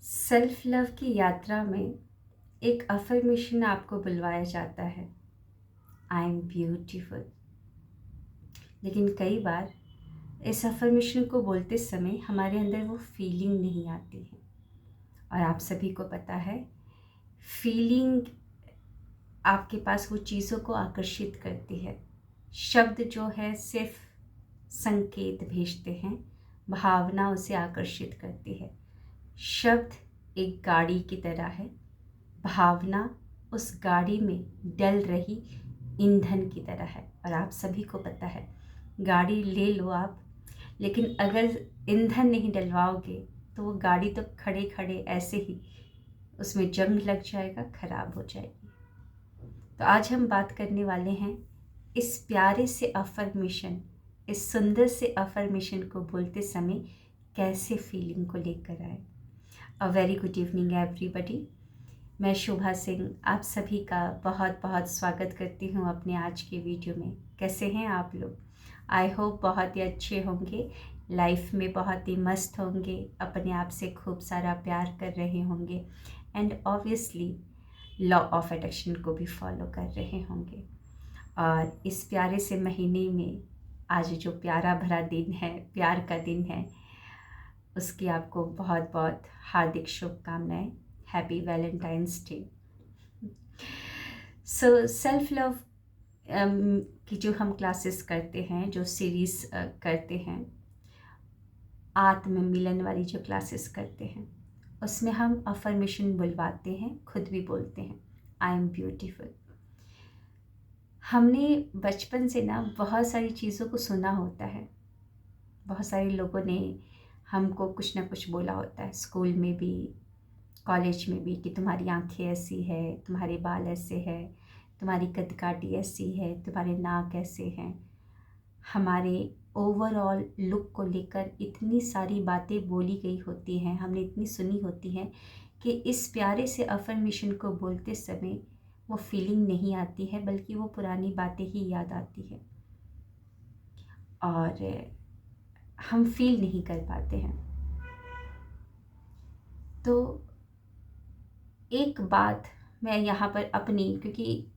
Self love की यात्रा में एक अफर्मेशन आपको बुलवाया जाता है, आई एम ब्यूटीफुल। लेकिन कई बार इस अफर्मेशन को बोलते समय हमारे अंदर वो फीलिंग नहीं आती है। और आप सभी को पता है, फीलिंग आपके पास वो चीज़ों को आकर्षित करती है। शब्द जो है सिर्फ संकेत भेजते हैं, भावना उसे आकर्षित करती है। शब्द एक गाड़ी की तरह है, भावना उस गाड़ी में डल रही ईंधन की तरह है। और आप सभी को पता है, गाड़ी ले लो आप, लेकिन अगर ईंधन नहीं डलवाओगे तो वो गाड़ी तो खड़े खड़े ऐसे ही उसमें जंग लग जाएगा, खराब हो जाएगी। तो आज हम बात करने वाले हैं इस प्यारे से अफर्मेशन, इस सुंदर से अफर्मेशन को बोलते समय कैसे फीलिंग को लेकर आए। A very good evening everybody. मैं शोभा सिंह आप सभी का बहुत बहुत स्वागत करती हूँ अपने आज के वीडियो में। कैसे हैं आप लोग? आई होप बहुत ही अच्छे होंगे, लाइफ में बहुत ही मस्त होंगे, अपने आप से खूब सारा प्यार कर रहे होंगे and obviously law of attraction को भी फॉलो कर रहे होंगे। और इस प्यारे से महीने में आज जो प्यारा भरा दिन है, प्यार का दिन है, उसकी आपको बहुत बहुत हार्दिक शुभकामनाएं। Happy Valentine's day. So self love की जो हम क्लासेस करते हैं, जो सीरीज़ करते हैं, आत्म मिलन वाली जो क्लासेस करते हैं, उसमें हम अफर्मेशन बुलवाते हैं, खुद भी बोलते हैं आई एम ब्यूटीफुल। हमने बचपन से ना बहुत सारी चीज़ों को सुना होता है, बहुत सारे लोगों ने हमको कुछ ना कुछ बोला होता है, स्कूल में भी, कॉलेज में भी, कि तुम्हारी आंखें ऐसी है, तुम्हारे बाल ऐसे हैं, तुम्हारी कदकाठी ऐसी है, तुम्हारे नाक ऐसे हैं। हमारे ओवरऑल लुक को लेकर इतनी सारी बातें बोली गई होती हैं, हमने इतनी सुनी होती हैं कि इस प्यारे से अफर्मेशन को बोलते समय वो फीलिंग नहीं आती है, बल्कि वो पुरानी बातें ही याद आती है और हम फील नहीं कर पाते हैं। तो एक बात मैं यहाँ पर अपनी, क्योंकि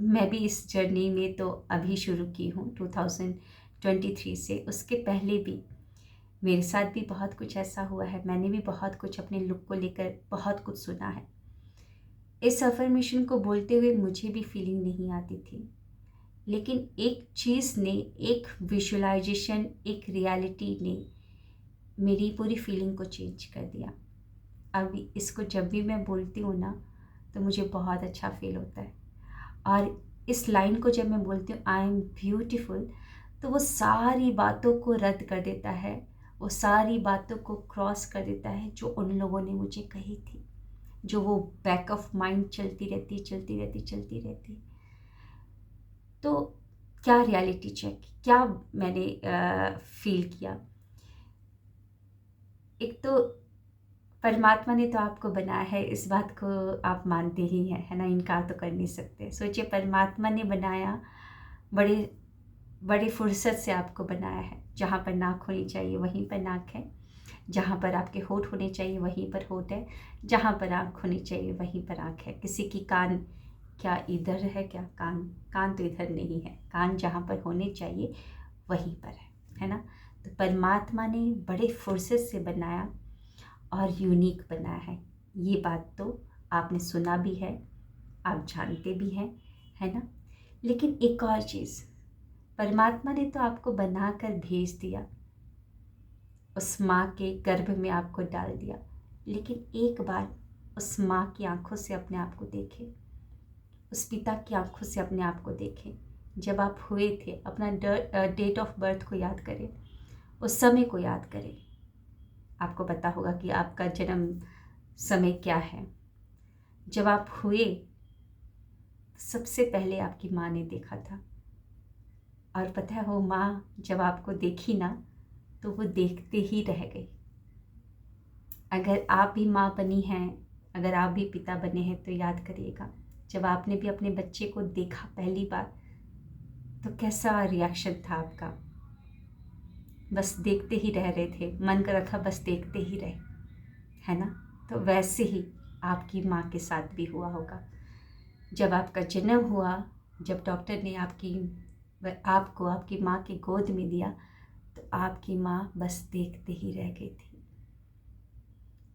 मैं भी इस जर्नी में तो अभी शुरू की हूँ 2023 से, उसके पहले भी मेरे साथ भी बहुत कुछ ऐसा हुआ है। मैंने भी बहुत कुछ अपने लुक को लेकर बहुत कुछ सुना है। इस अफर्मेशन को बोलते हुए मुझे भी फीलिंग नहीं आती थी, लेकिन एक चीज़ ने, एक विजुअलाइजेशन, एक रियलिटी ने मेरी पूरी फीलिंग को चेंज कर दिया। अभी इसको जब भी मैं बोलती हूँ ना, तो मुझे बहुत अच्छा फील होता है। और इस लाइन को जब मैं बोलती हूँ आई एम ब्यूटीफुल, तो वो सारी बातों को रद्द कर देता है, वो सारी बातों को क्रॉस कर देता है जो उन लोगों ने मुझे कही थी, जो वो बैक ऑफ माइंड चलती रहती चलती रहती चलती रहती। तो क्या रियलिटी चेक, क्या मैंने फील किया। एक तो परमात्मा ने तो आपको बनाया है, इस बात को आप मानते ही हैं, है ना, इनकार तो कर नहीं सकते। सोचिए, परमात्मा ने बनाया, बड़े बड़ी फुर्सत से आपको बनाया है। जहाँ पर नाक होनी चाहिए वहीं पर नाक है, जहाँ पर आपके होठ होने चाहिए वहीं पर होठ है, जहाँ पर आँख होनी चाहिए वहीं पर आँख है। किसी की कान क्या इधर है क्या? कान कान तो इधर नहीं है, कान जहाँ पर होने चाहिए वहीं पर है ना। तो परमात्मा ने बड़े फुर्सत से बनाया और यूनिक बनाया है। ये बात तो आपने सुना भी है, आप जानते भी हैं, है ना। लेकिन एक और चीज़, परमात्मा ने तो आपको बनाकर भेज दिया, उस माँ के गर्भ में आपको डाल दिया, लेकिन एक बार उस माँ की आंखों से अपने आप को देखें, उस पिता की आंखों से अपने आप को देखें। जब आप हुए थे, अपना डेट ऑफ बर्थ को याद करें, उस समय को याद करें। आपको पता होगा कि आपका जन्म समय क्या है। जब आप हुए, सबसे पहले आपकी माँ ने देखा था, और पता है वो माँ जब आपको देखी ना, तो वो देखते ही रह गई। अगर आप भी माँ बनी हैं, अगर आप भी पिता बने हैं, तो याद करिएगा, जब आपने भी अपने बच्चे को देखा पहली बार, तो कैसा रिएक्शन था आपका। बस देखते ही रह रहे थे, मन कर रहा था बस देखते ही रहे, है ना। तो वैसे ही आपकी माँ के साथ भी हुआ होगा। जब आपका जन्म हुआ, जब डॉक्टर ने आपको आपकी माँ की गोद में दिया, तो आपकी माँ बस देखते ही रह गई थी।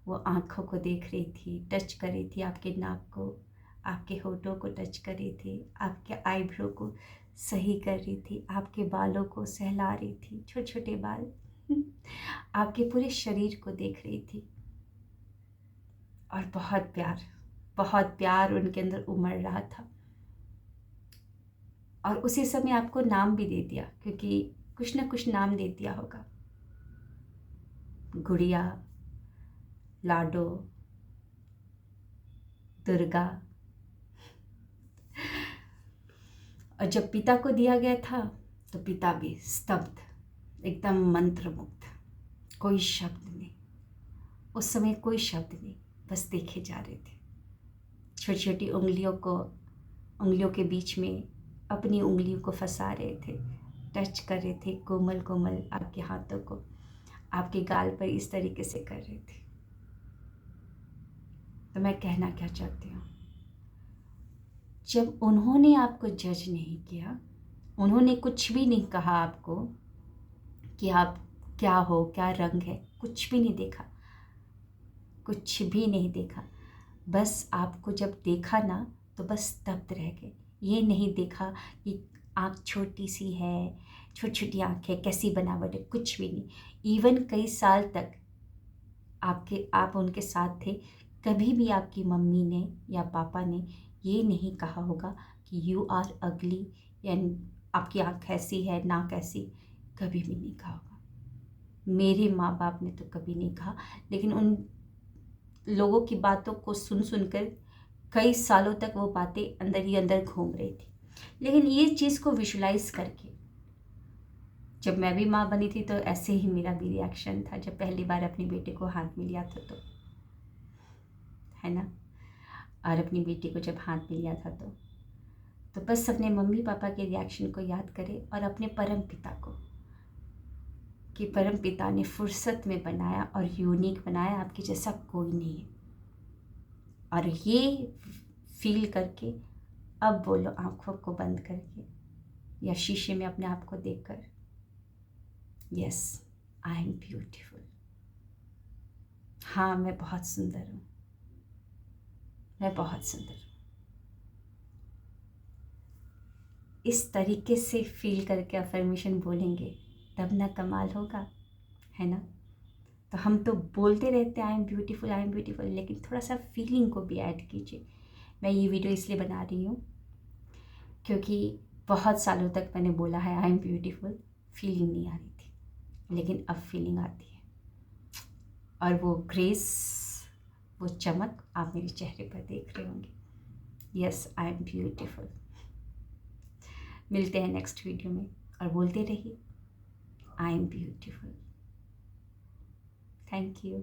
वो आँखों को देख रही थी, टच कर रही थी आपके नाक को, आपके होठों को टच कर रही थी, आपके आईब्रो को सही कर रही थी, आपके बालों को सहला रही थी, छोटे छोटे बाल आपके पूरे शरीर को देख रही थी। और बहुत प्यार उनके अंदर उमड़ रहा था। और उसी समय आपको नाम भी दे दिया, क्योंकि कुछ ना कुछ नाम दे दिया होगा। गुड़िया, लाडो, दुर्गा। और जब पिता को दिया गया था तो पिता भी स्तब्ध, एकदम मंत्रमुग्ध, कोई शब्द नहीं। उस समय कोई शब्द नहीं, बस देखे जा रहे थे। छोटी छोटी उंगलियों के बीच में अपनी उंगलियों को फंसा रहे थे, टच कर रहे थे कोमल कोमल आपके हाथों को, आपके गाल पर इस तरीके से कर रहे थे। तो मैं कहना क्या चाहती हूँ, जब उन्होंने आपको जज नहीं किया, उन्होंने कुछ भी नहीं कहा आपको कि आप क्या हो, क्या रंग है, कुछ भी नहीं देखा, कुछ भी नहीं देखा। बस आपको जब देखा ना तो बस स्तब्ध रह गए। ये नहीं देखा कि आँख छोटी सी है, छोटी छोटी आँख है, कैसी बनावट है, कुछ भी नहीं। इवन कई साल तक आप उनके साथ थे, कभी भी आपकी मम्मी ने या पापा ने ये नहीं कहा होगा कि यू आर अगली, या आपकी आँख ऐसी है, नाक ऐसी, कभी भी नहीं कहा होगा। मेरे माँ बाप ने तो कभी नहीं कहा, लेकिन उन लोगों की बातों को सुन सुनकर कई सालों तक वो बातें अंदर ही अंदर घूम रही थी। लेकिन ये चीज़ को विजुलाइज करके जब मैं भी माँ बनी थी, तो ऐसे ही मेरा भी रिएक्शन था जब पहली बार अपनी बेटे को हाथ में लिया था, तो है ना। और अपनी बेटी को जब हाथ में लिया था तो बस अपने मम्मी पापा के रिएक्शन को याद करें, और अपने परम पिता को, कि परम पिता ने फुर्सत में बनाया और यूनिक बनाया, आपके जैसा कोई नहीं है। और ये फील करके अब बोलो, आंखों को बंद करके या शीशे में अपने आप को देखकर, यस आई एम ब्यूटीफुल। हाँ, मैं बहुत सुंदर हूँ, मैं बहुत सुंदर हूँ। इस तरीके से फील करके अफर्मेशन बोलेंगे तब ना कमाल होगा, है ना। तो हम तो बोलते रहते हैं I am beautiful, I am beautiful, लेकिन थोड़ा सा फीलिंग को भी ऐड कीजिए। मैं ये वीडियो इसलिए बना रही हूँ क्योंकि बहुत सालों तक मैंने बोला है आई एम ब्यूटीफुल, फीलिंग नहीं आ रही थी, लेकिन अब फीलिंग आती है। और वो ग्रेस, वो चमक आप मेरे चेहरे पर देख रहे होंगे। Yes I am beautiful. मिलते हैं नेक्स्ट वीडियो में, और बोलते रहिए I am beautiful. Thank you.